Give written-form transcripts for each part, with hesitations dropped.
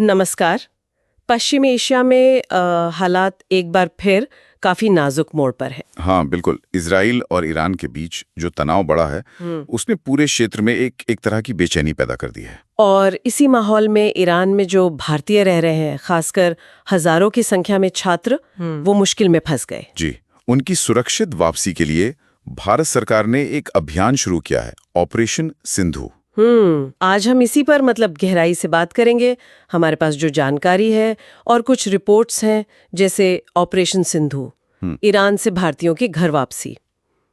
नमस्कार। पश्चिमी एशिया में हालात एक बार फिर काफी नाजुक मोड़ पर है। हाँ बिल्कुल। इजराइल और ईरान के बीच जो तनाव बढ़ा है उसने पूरे क्षेत्र में एक तरह की बेचैनी पैदा कर दी है। और इसी माहौल में ईरान में जो भारतीय रह रहे हैं, खासकर हजारों की संख्या में छात्र, वो मुश्किल में फंस गए। जी, उनकी सुरक्षित वापसी के लिए भारत सरकार ने एक अभियान शुरू किया है, ऑपरेशन सिंधु। आज हम इसी पर गहराई से बात करेंगे। हमारे पास जो जानकारी है और कुछ रिपोर्ट्स हैं, जैसे ऑपरेशन सिंधु, ईरान से भारतीयों की घर वापसी,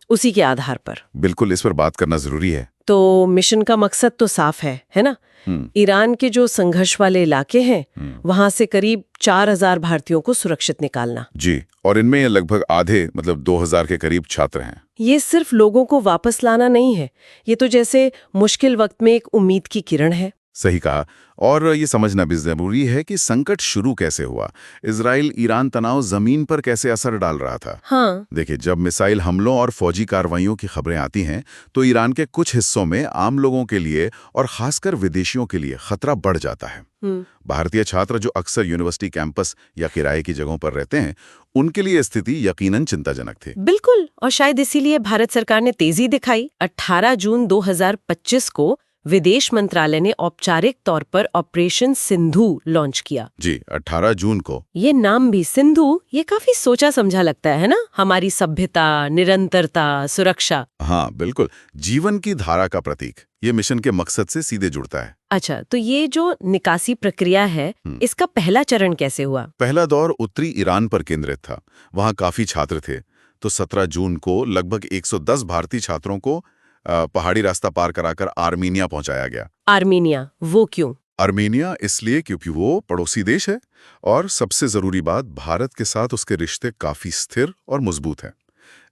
उसी के आधार पर बिल्कुल, इस पर बात करना जरूरी है। तो मिशन का मकसद तो साफ है ना? ईरान के जो संघर्ष वाले इलाके हैं, वहां से करीब 4000 भारतीयों को सुरक्षित निकालना। जी, और इनमें लगभग आधे 2000 के करीब छात्र हैं। ये सिर्फ लोगों को वापस लाना नहीं है, ये तो जैसे मुश्किल वक्त में एक उम्मीद की किरण है। सही कहा। और ये समझना भी जरूरी है कि संकट शुरू कैसे हुआ। इजराइल ईरान तनाव जमीन पर कैसे असर डाल रहा था। हाँ। देखिए, जब मिसाइल हमलों और फौजी कार्रवाइयों की खबरें आती हैं तो ईरान के कुछ हिस्सों में आम लोगों के लिए और खासकर विदेशियों के लिए खतरा बढ़ जाता है। भारतीय छात्र जो अक्सर यूनिवर्सिटी कैंपस या किराए की जगहों पर रहते हैं, उनके लिए स्थिति यकीनन चिंताजनक थी। बिल्कुल, और शायद इसीलिए भारत सरकार ने तेजी दिखाई। 18 जून 2025 को विदेश मंत्रालय ने औपचारिक तौर पर ऑपरेशन सिंधु लॉन्च किया। जी, 18 जून को। ये नाम भी सिंधु, ये काफी सोचा समझा लगता है ना? हमारी सभ्यता, निरंतरता, सुरक्षा। हाँ बिल्कुल, जीवन की धारा का प्रतीक। ये मिशन के मकसद से सीधे जुड़ता है। अच्छा, तो ये जो निकासी प्रक्रिया है, इसका पहला चरण कैसे हुआ? पहला दौर उत्तरी ईरान पर केंद्रित था। वहाँ काफी छात्र थे। तो 17 जून को लगभग 110 भारतीय छात्रों को पहाड़ी रास्ता पार कराकर आर्मीनिया पहुंचाया गया। आर्मीनिया, वो क्यों? आर्मीनिया इसलिए क्योंकि वो पड़ोसी देश है और सबसे जरूरी बात, भारत के साथ उसके रिश्ते काफी स्थिर और मजबूत हैं।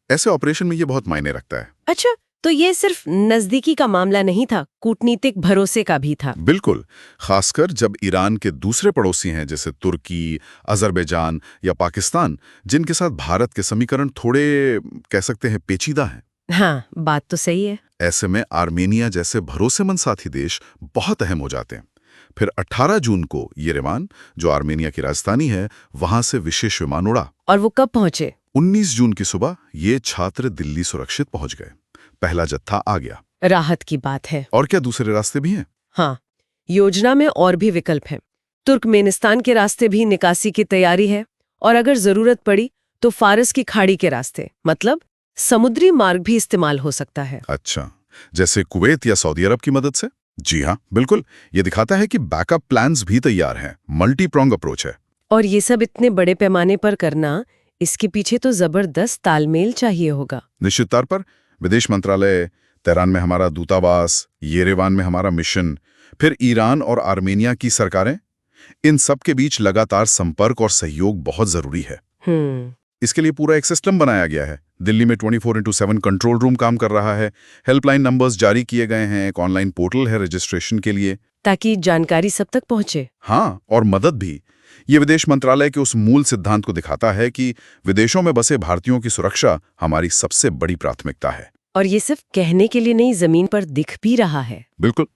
ऐसे ऑपरेशन में ये बहुत मायने रखता है। अच्छा, तो ये सिर्फ नजदीकी का मामला नहीं था, कूटनीतिक भरोसे का भी था। बिल्कुल, खासकर जब ईरान के दूसरे पड़ोसी हैं जैसे तुर्की, अजरबैजान या पाकिस्तान, जिनके साथ भारत के समीकरण थोड़े कह सकते हैं पेचीदा हैं। हाँ, बात तो सही है। ऐसे में आर्मेनिया जैसे भरोसेमंद साथी देश बहुत अहम हो जाते हैं। फिर 18 जून को येरेवान, जो आर्मेनिया की राजधानी है, वहां से विशेष विमान उड़ा। और वो कब पहुंचे? 19 जून की सुबह ये छात्र दिल्ली सुरक्षित पहुंच गए। पहला जत्था आ गया। राहत की बात है। और क्या दूसरे रास्ते भी हैं? हाँ, योजना में और भी विकल्प हैं। तुर्कमेनिस्तान के रास्ते भी निकासी की तैयारी है, और अगर जरूरत पड़ी तो फारस की खाड़ी के रास्ते, मतलब समुद्री मार्ग भी इस्तेमाल हो सकता है। अच्छा, जैसे कुवैत या सऊदी अरब की मदद से? जी हाँ, बिल्कुल। ये दिखाता है कि बैकअप प्लान्स भी तैयार हैं। मल्टी प्रोंग अप्रोच है। और ये सब इतने बड़े पैमाने पर करना, इसके पीछे तो जबरदस्त तालमेल चाहिए होगा। निश्चित तौर पर। विदेश मंत्रालय, तेहरान में हमारा दूतावास, येरेवान में हमारा मिशन, फिर ईरान और आर्मेनिया की सरकारें, इन सब के बीच लगातार संपर्क और सहयोग बहुत जरूरी है। इसके लिए पूरा एक सिस्टम बनाया गया है। दिल्ली में 24x7 कंट्रोल रूम काम कर रहा है। हेल्पलाइन नंबर्स जारी किए गए हैं। एक ऑनलाइन पोर्टल है रजिस्ट्रेशन के लिए, ताकि जानकारी सब तक पहुंचे। हाँ, और मदद भी। ये विदेश मंत्रालय के उस मूल सिद्धांत को दिखाता है कि विदेशों में बसे भारतीयों की सुरक्षा हमारी सबसे बड़ी प्राथमिकता है। और ये सिर्फ कहने के लिए नहीं, जमीन पर दिख भी रहा है। बिल्कुल।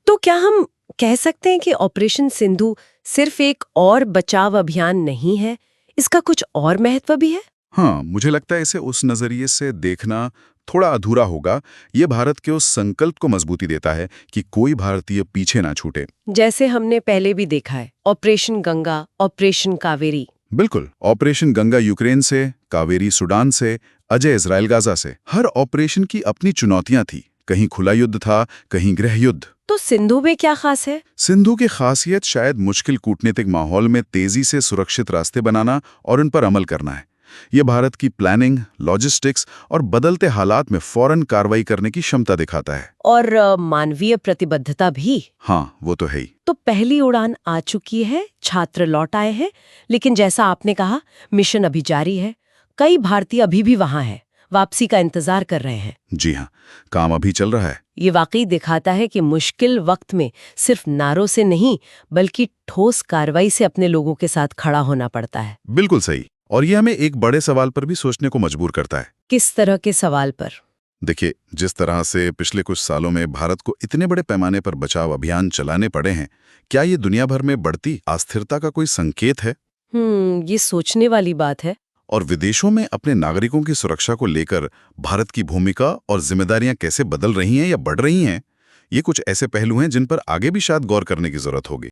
तो क्या हम कह सकते हैं कि ऑपरेशन सिंधु सिर्फ एक और बचाव अभियान नहीं है, इसका कुछ और महत्व भी है? हाँ, मुझे लगता है इसे उस नजरिए से देखना थोड़ा अधूरा होगा। ये भारत के उस संकल्प को मजबूती देता है कि कोई भारतीय पीछे ना छूटे। जैसे हमने पहले भी देखा है, ऑपरेशन गंगा, ऑपरेशन कावेरी। बिल्कुल, ऑपरेशन गंगा यूक्रेन से, कावेरी सूडान से, अजय इजराइल गाजा से। हर ऑपरेशन की अपनी चुनौतियां थी। कहीं खुला युद्ध था, कहीं गृह युद्ध। तो सिंधु में क्या खास है? सिंधु की खासियत शायद मुश्किल कूटनीतिक माहौल में तेजी से सुरक्षित रास्ते बनाना और उन पर अमल करना है। ये भारत की प्लानिंग, लॉजिस्टिक्स और बदलते हालात में फौरन कार्रवाई करने की क्षमता दिखाता है। और मानवीय प्रतिबद्धता भी। हाँ, वो तो है ही। तो पहली उड़ान आ चुकी है, छात्र लौट आए हैं, लेकिन जैसा आपने कहा, मिशन अभी जारी है। कई भारतीय अभी भी वहां हैं, वापसी का इंतजार कर रहे हैं। जी हाँ, काम अभी चल रहा है। ये वाकई दिखाता है कि मुश्किल वक्त में सिर्फ नारों से नहीं, बल्कि ठोस कार्रवाई से अपने लोगों के साथ खड़ा होना पड़ता है। बिल्कुल सही। और ये हमें एक बड़े सवाल पर भी सोचने को मजबूर करता है। किस तरह के सवाल पर? देखिए, जिस तरह से पिछले कुछ सालों में भारत को इतने बड़े पैमाने पर बचाव अभियान चलाने पड़े हैं, क्या ये दुनिया भर में बढ़ती अस्थिरता का कोई संकेत है? ये सोचने वाली बात है। और विदेशों में अपने नागरिकों की सुरक्षा को लेकर भारत की भूमिका और जिम्मेदारियां कैसे बदल रही हैं या बढ़ रही हैं? ये कुछ ऐसे पहलू हैं जिन पर आगे भी शायद गौर करने की जरूरत होगी।